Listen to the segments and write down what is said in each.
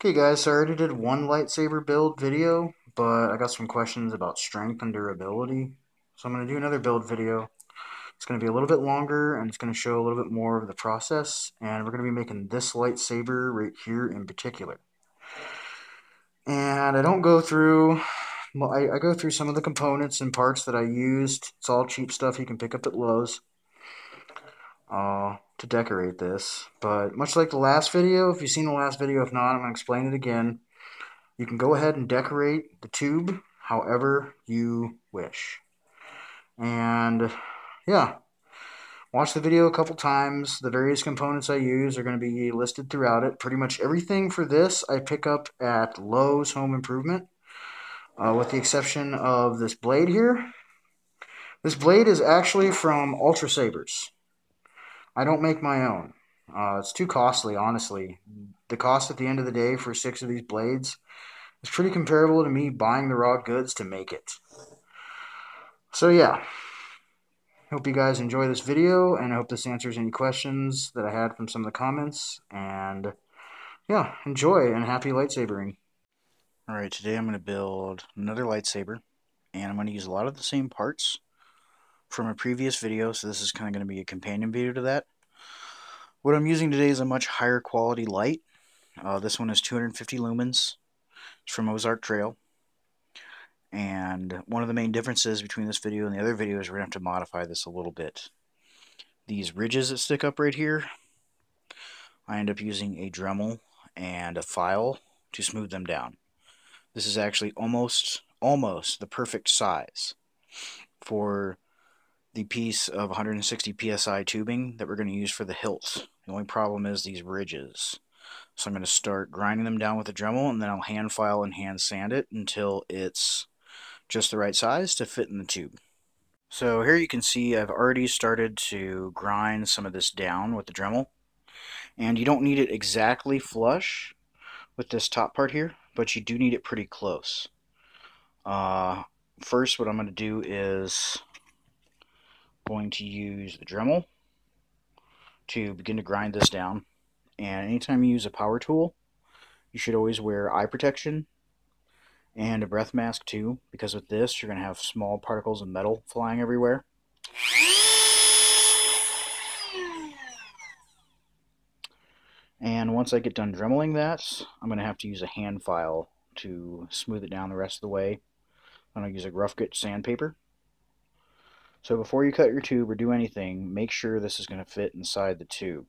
Okay guys, so I already did one lightsaber build video, but I got some questions about strength and durability. So I'm going to do another build video. It's going to be a little bit longer, and it's going to show a little bit more of the process, and we're going to be making this lightsaber right here in particular. And I don't go through, well, I go through some of the components and parts that I used. It's all cheap stuff you can pick up at Lowe's to decorate this. But much like the last video, if you've seen the last video, if not, I'm going to explain it again. You can go ahead and decorate the tube however you wish. And yeah, watch the video a couple times. The various components I use are going to be listed throughout it. Pretty much everything for this I pick up at Lowe's Home Improvement, with the exception of this blade here. This blade is actually from Ultra Sabers. I don't make my own. It's too costly, honestly. The cost at the end of the day for 6 of these blades is pretty comparable to me buying the raw goods to make it. So yeah, hope you guys enjoy this video, and I hope this answers any questions that I had from some of the comments. And yeah, enjoy and happy lightsabering. Alright, today I'm going to build another lightsaber, and I'm going to use a lot of the same parts from a previous video, so this is kind of going to be a companion video to that. What I'm using today is a much higher quality light. This one is 250 lumens. It's from Ozark Trail. And one of the main differences between this video and the other video is we're going to have to modify this a little bit. These ridges that stick up right here, I end up using a Dremel and a file to smooth them down. This is actually almost the perfect size for the piece of 160 psi tubing that we're going to use for the hilt. The only problem is these ridges. So I'm going to start grinding them down with a Dremel, and then I'll hand file and hand sand it until it's just the right size to fit in the tube. So here you can see I've already started to grind some of this down with the Dremel, and you don't need it exactly flush with this top part here, but you do need it pretty close. First, what I'm going to do is going to use the Dremel to begin to grind this down. And anytime you use a power tool, you should always wear eye protection and a breath mask too, because with this you're going to have small particles of metal flying everywhere. And once I get done dremeling that, I'm going to have to use a hand file to smooth it down the rest of the way. I'm going to use a rough grit sandpaper. So before you cut your tube or do anything, make sure this is going to fit inside the tube.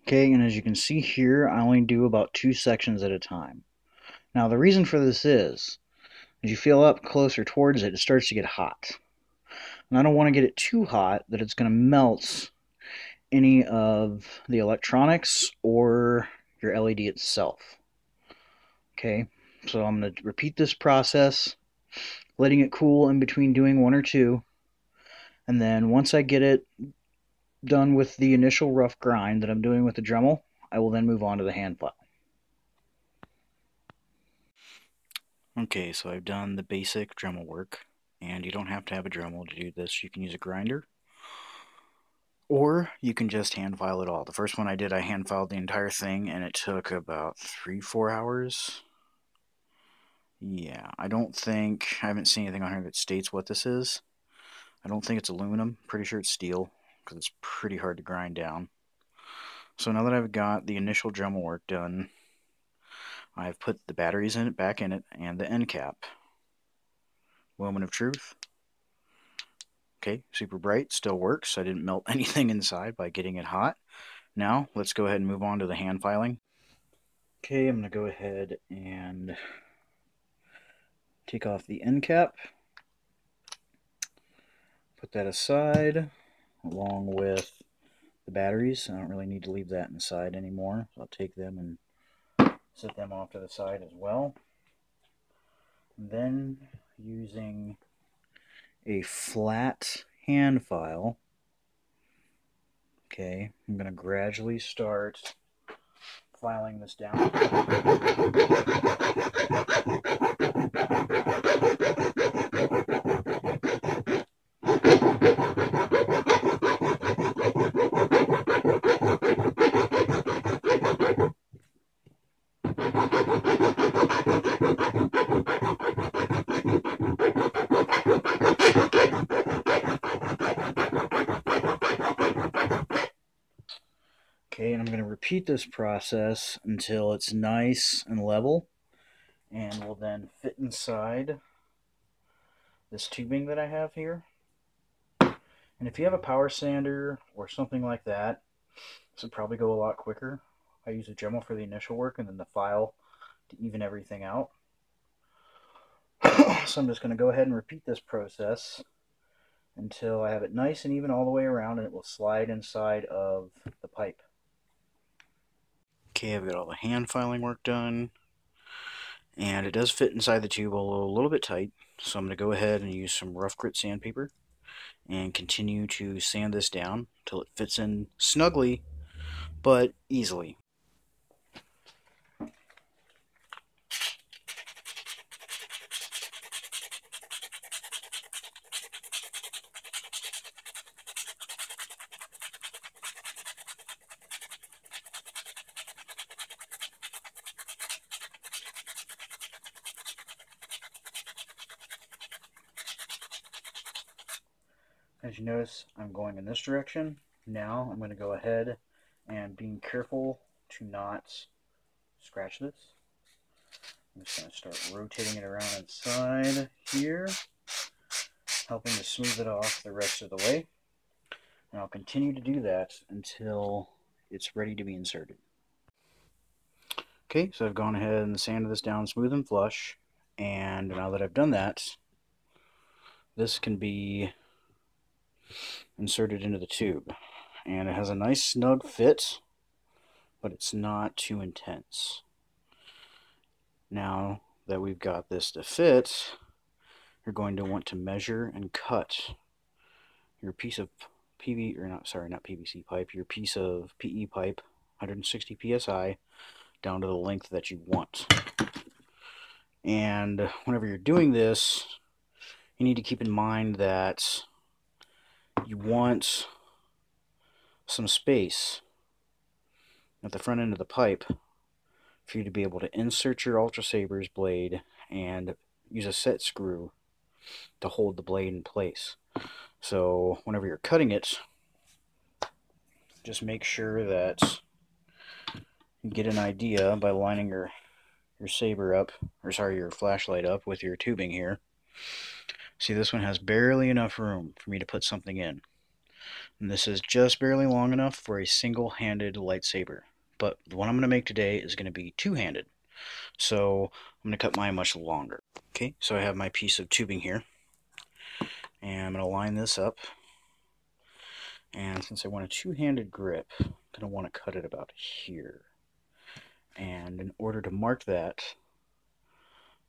Okay, and as you can see here, I only do about 2 sections at a time. Now the reason for this is, as you feel up closer towards it, it starts to get hot. And I don't want to get it too hot that it's going to melt any of the electronics or your LED itself. Okay, so I'm going to repeat this process, letting it cool in between doing 1 or 2. And then once I get it done with the initial rough grind that I'm doing with the Dremel, I will then move on to the hand file. Okay, so I've done the basic Dremel work, and you don't have to have a Dremel to do this. You can use a grinder, or you can just hand file it all. The first one I did, I hand filed the entire thing, and it took about 3-4 hours. Yeah, I haven't seen anything on here that states what this is. I don't think it's aluminum. Pretty sure it's steel, because it's pretty hard to grind down. So now that I've got the initial Dremel work done, I've put the batteries back in it, and the end cap. Moment of truth. Okay, super bright, still works. I didn't melt anything inside by getting it hot. Now, let's go ahead and move on to the hand filing. Okay, I'm going to go ahead and take off the end cap. Put that aside, along with the batteries. I don't really need to leave that inside anymore. So I'll take them and set them off to the side as well. And then, using a flat hand file, okay, I'm going to gradually start filing this down. Okay, and I'm going to repeat this process until it's nice and level, and will then fit inside this tubing that I have here. And if you have a power sander or something like that, this would probably go a lot quicker. I use a Dremel for the initial work and then the file to even everything out. So I'm just going to go ahead and repeat this process until I have it nice and even all the way around, and it will slide inside of the pipe. Okay, I've got all the hand filing work done, and it does fit inside the tube, although a little bit tight. So I'm going to go ahead and use some rough grit sandpaper and continue to sand this down until it fits in snugly but easily. As you notice, I'm going in this direction. Now I'm going to go ahead and being careful to not scratch this. I'm just going to start rotating it around inside here, helping to smooth it off the rest of the way. And I'll continue to do that until it's ready to be inserted. Okay, so I've gone ahead and sanded this down smooth and flush, and now that I've done that, this can be inserted into the tube. And it has a nice snug fit, but it's not too intense. Now that we've got this to fit, you're going to want to measure and cut your piece of not PVC pipe, your piece of PE pipe, 160 psi, down to the length that you want. And whenever you're doing this, you need to keep in mind that you want some space at the front end of the pipe for you to be able to insert your Ultra Saber's blade and use a set screw to hold the blade in place. So whenever you're cutting it, just make sure that you get an idea by lining your saber up, your flashlight up with your tubing here. See, this one has barely enough room for me to put something in. And this is just barely long enough for a single-handed lightsaber. But the one I'm going to make today is going to be two-handed. So I'm going to cut mine much longer. Okay, so I have my piece of tubing here. And I'm going to line this up. And since I want a two-handed grip, I'm going to want to cut it about here. And in order to mark that,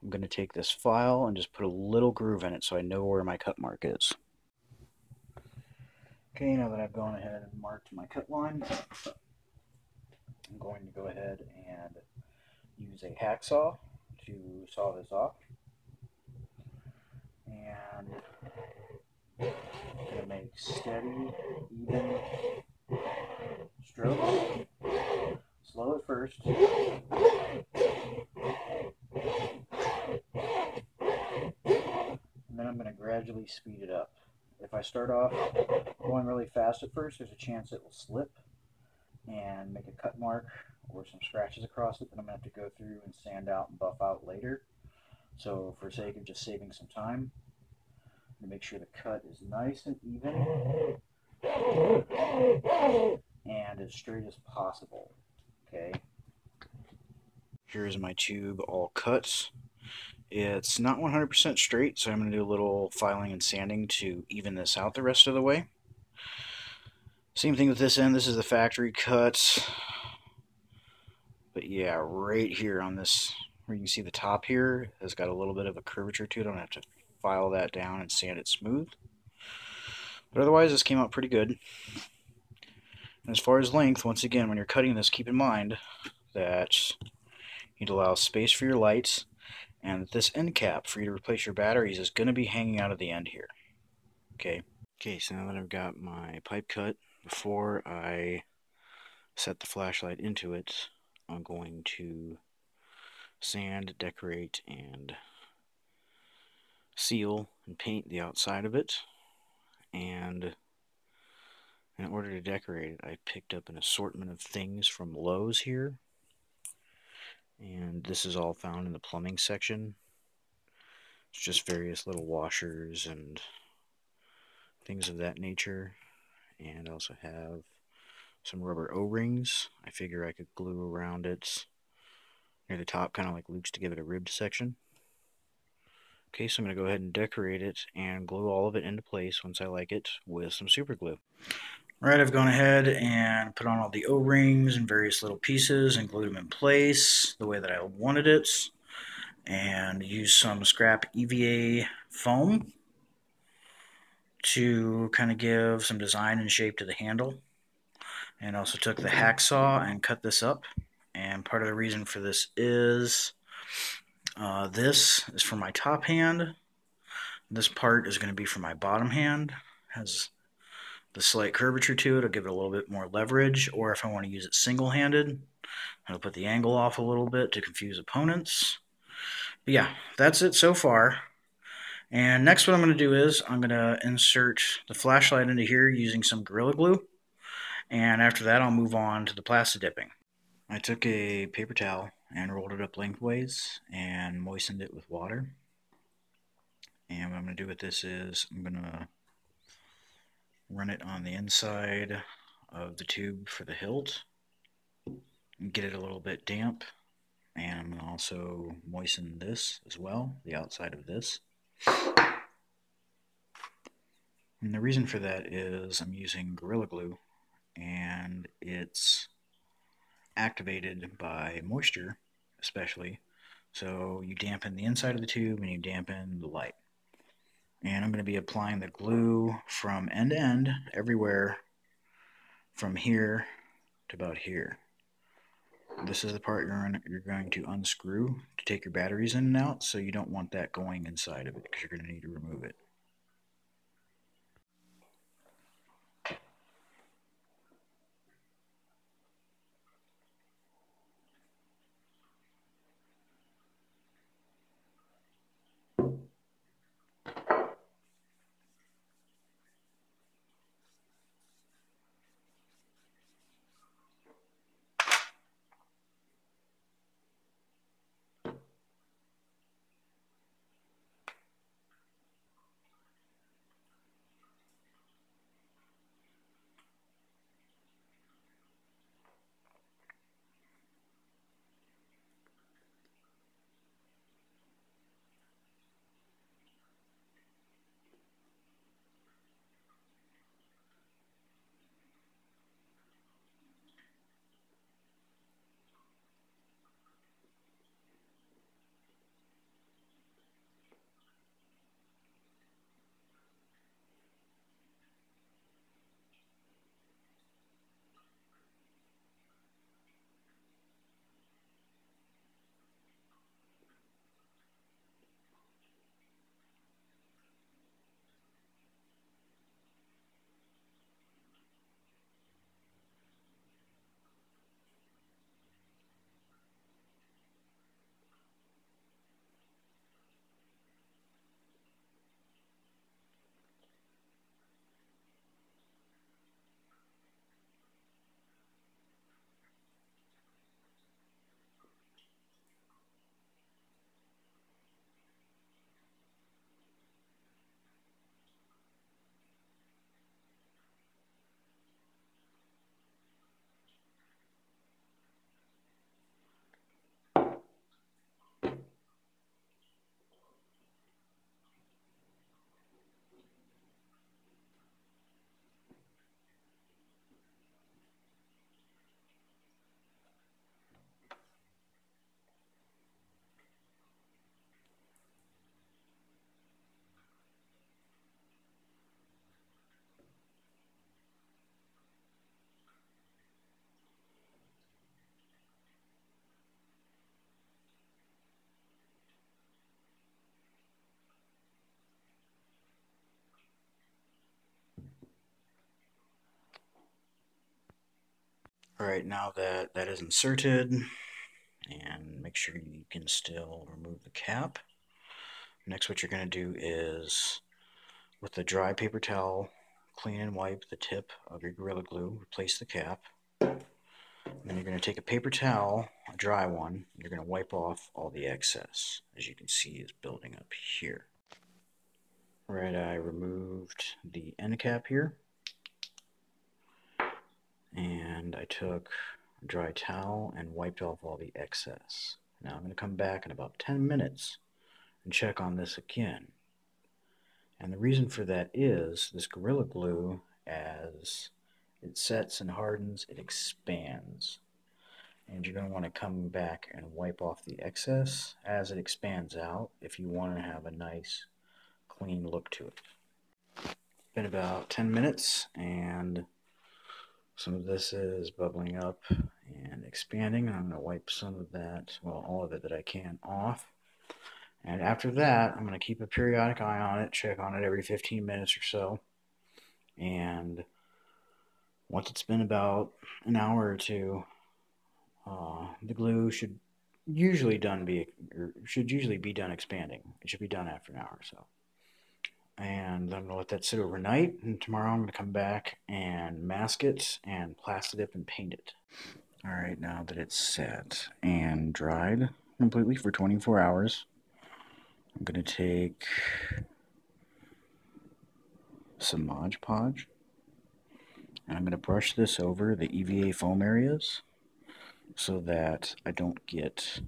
I'm going to take this file and just put a little groove in it so I know where my cut mark is. Okay, now that I've gone ahead and marked my cut line, I'm going to go ahead and use a hacksaw to saw this off. And I'm going to make steady, even strokes. Slow at first. gradually speed it up. If I start off going really fast at first, there's a chance it will slip and make a cut mark or some scratches across it that I'm going to have to go through and sand out and buff out later. So for sake of just saving some time, I'm going to make sure the cut is nice and even and as straight as possible. Okay. Here's my tube all cut. It's not 100% straight, so I'm going to do a little filing and sanding to even this out the rest of the way. Same thing with this end. This is the factory cut. But yeah, right here on this, where you can see the top here, has got a little bit of a curvature to it. I'm going to have to file that down and sand it smooth. But otherwise, this came out pretty good. And as far as length, once again, when you're cutting this, keep in mind that you need to allow space for your lights, and that this end cap for you to replace your batteries is going to be hanging out of the end here. Okay, so now that I've got my pipe cut, before I set the flashlight into it, I'm going to sand, decorate, and seal and paint the outside of it. And in order to decorate it, I picked up an assortment of things from Lowe's here. And this is all found in the plumbing section. It's just various little washers and things of that nature. And I also have some rubber O-rings. I figure I could glue around it near the top, kind of like loops to give it a ribbed section. Okay, so I'm going to go ahead and decorate it and glue all of it into place once I like it with some super glue. Alright, I've gone ahead and put on all the O-rings and various little pieces and glued them in place the way that I wanted it, and used some scrap EVA foam to kind of give some design and shape to the handle. And also took the hacksaw and cut this up. And part of the reason for this is for my top hand. This part is going to be for my bottom hand. It has the slight curvature to it. I'll give it a little bit more leverage, or if I want to use it single-handed, I'll put the angle off a little bit to confuse opponents. But yeah, that's it so far. And next what I'm going to do is I'm going to insert the flashlight into here using some Gorilla Glue. And after that I'll move on to the plasti dipping. I took a paper towel and rolled it up lengthways and moistened it with water. And what I'm going to do with this is I'm going to run it on the inside of the tube for the hilt and get it a little bit damp. And I'm going to also moisten this as well, the outside of this. And the reason for that is I'm using Gorilla Glue, and it's activated by moisture especially. So you dampen the inside of the tube and you dampen the light. And I'm going to be applying the glue from end to end, everywhere from here to about here. This is the part you're going to unscrew to take your batteries in and out, so you don't want that going inside of it because you're going to need to remove it. Alright, now that that is inserted, and make sure you can still remove the cap. Next, what you're going to do is, with a dry paper towel, clean and wipe the tip of your Gorilla Glue, replace the cap. Then you're going to take a paper towel, a dry one, you're going to wipe off all the excess, as you can see is building up here. Right, I removed the end cap here, and I took a dry towel and wiped off all the excess. Now I'm going to come back in about 10 minutes and check on this again. And the reason for that is this Gorilla Glue, as it sets and hardens, it expands. And you're going to want to come back and wipe off the excess as it expands out if you want to have a nice clean look to it. Been about 10 minutes and some of this is bubbling up and expanding. I'm going to wipe some of that, well, all of it that I can, off. And after that, I'm going to keep a periodic eye on it, check on it every 15 minutes or so. And once it's been about an hour or two, the glue should usually be done expanding. It should be done after an hour or so. And I'm going to let that sit overnight, and tomorrow I'm going to come back and mask it and Plastidip and paint it. Alright, now that it's set and dried completely for 24 hours, I'm going to take some Mod Podge, and I'm going to brush this over the EVA foam areas so that I don't get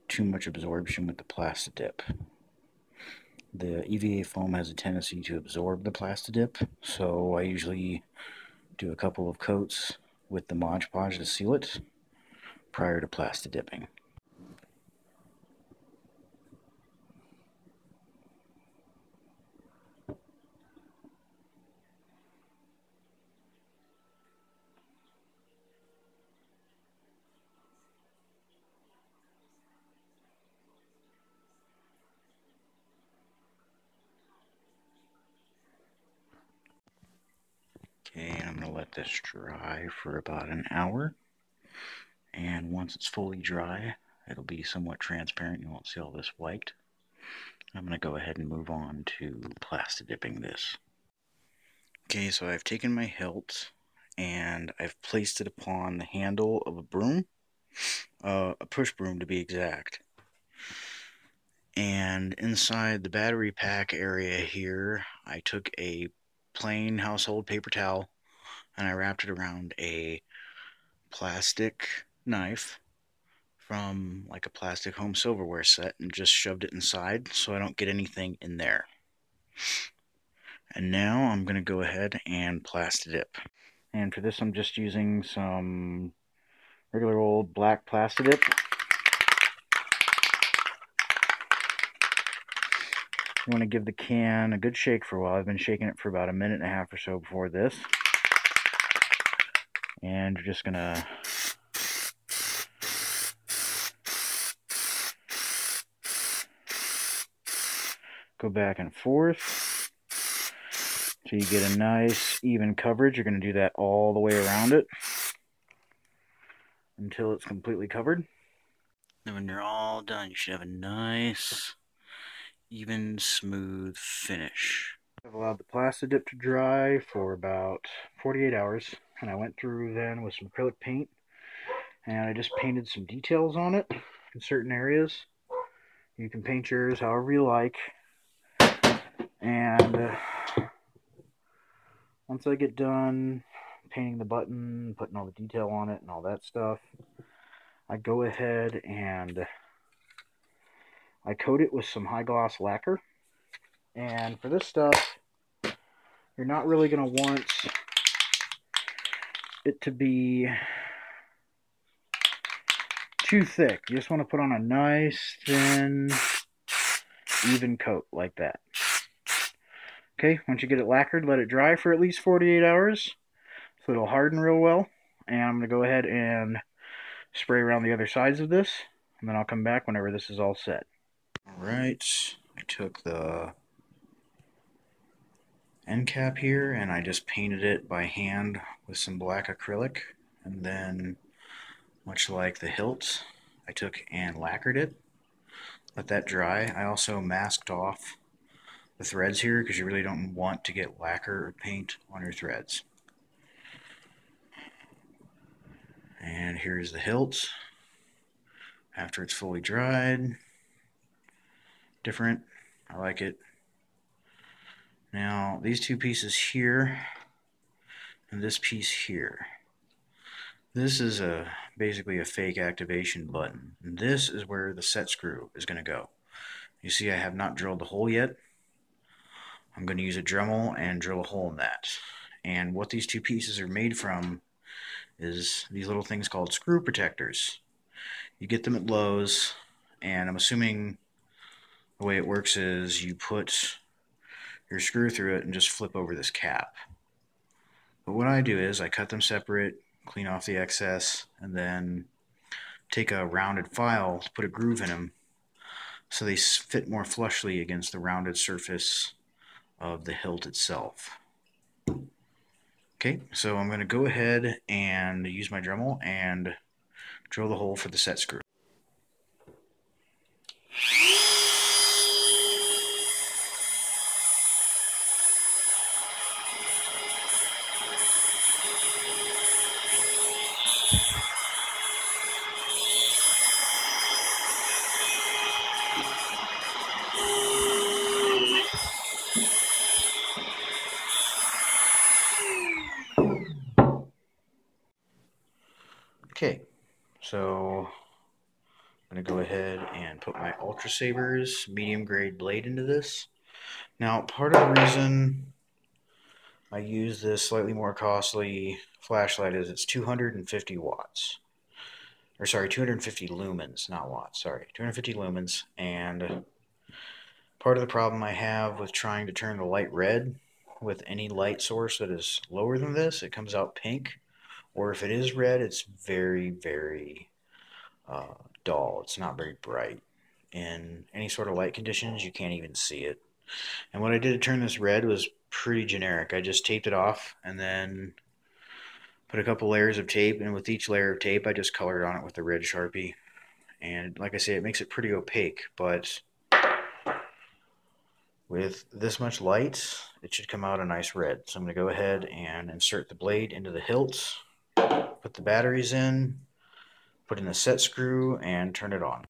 too much absorption with the Plastidip. The EVA foam has a tendency to absorb the Plastidip, so I usually do a couple of coats with the Mod Podge to seal it prior to Plastidipping. Okay, and I'm going to let this dry for about an hour. And once it's fully dry, it'll be somewhat transparent. You won't see all this white. I'm going to go ahead and move on to Plastidipping this. Okay, so I've taken my hilt and I've placed it upon the handle of a broom, a push broom to be exact. And inside the battery pack area here, I took a plain household paper towel and I wrapped it around a plastic knife from like a plastic home silverware set and just shoved it inside so I don't get anything in there. And now I'm going to go ahead and Plastidip. And for this I'm just using some regular old black Plastidip. You want to give the can a good shake for a while. I've been shaking it for about a minute and a half or so before this. And you're just going to go back and forth so you get a nice even coverage. You're going to do that all the way around it until it's completely covered. And when you're all done, you should have a nice, even, smooth finish. I've allowed the Plastidip to dry for about 48 hours, and I went through then with some acrylic paint, and I just painted some details on it in certain areas. You can paint yours however you like, and once I get done painting the button, putting all the detail on it and all that stuff, I go ahead and I coat it with some high gloss lacquer. And for this stuff, you're not really going to want it to be too thick. You just want to put on a nice, thin, even coat like that. Okay, once you get it lacquered, let it dry for at least 48 hours so it'll harden real well. And I'm going to go ahead and spray around the other sides of this, and then I'll come back whenever this is all set. Alright, I took the end cap here and I just painted it by hand with some black acrylic, And then, much like the hilt, I took and lacquered it. Let that dry. I also masked off the threads here because you really don't want to get lacquer or paint on your threads. And here's the hilt after it's fully dried. Different. I like it. Now, these two pieces here and this piece here. This is basically a fake activation button. And this is where the set screw is going to go. You see I have not drilled the hole yet. I'm going to use a Dremel and drill a hole in that. And what these two pieces are made from is these little things called screw protectors. You get them at Lowe's, and I'm assuming the way it works is you put your screw through it and just flip over this cap. But what I do is I cut them separate, clean off the excess, and then take a rounded file to put a groove in them so they fit more flushly against the rounded surface of the hilt itself. Okay, so I'm going to go ahead and use my Dremel and drill the hole for the set screw. Okay, so I'm going to go ahead and put my Ultra Saber's medium grade blade into this. Now, part of the reason I use this slightly more costly flashlight is it's 250 watts. Or sorry, 250 lumens, not watts, sorry. 250 lumens, and part of the problem I have with trying to turn the light red with any light source that is lower than this, it comes out pink. Or if it is red, it's very, very dull. It's not very bright. In any sort of light conditions, you can't even see it. And what I did to turn this red was pretty generic. I just taped it off and then put a couple layers of tape, and with each layer of tape I just colored on it with a red Sharpie. And like I say, it makes it pretty opaque, but with this much light it should come out a nice red. So I'm going to go ahead and insert the blade into the hilt, put the batteries in, put in the set screw, and turn it on.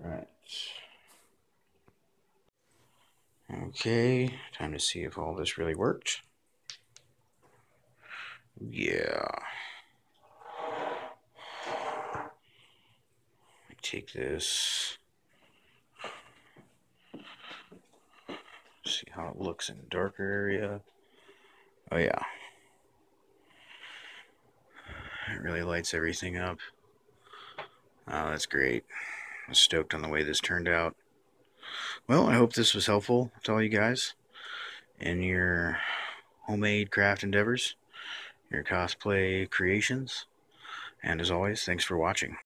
Alright. Okay, time to see if all this really worked. Yeah. I take this. See how it looks in a darker area. Oh yeah. It really lights everything up. Oh, that's great. I'm stoked on the way this turned out. Well, I hope this was helpful to all you guys in your homemade craft endeavors, your cosplay creations. And as always, thanks for watching.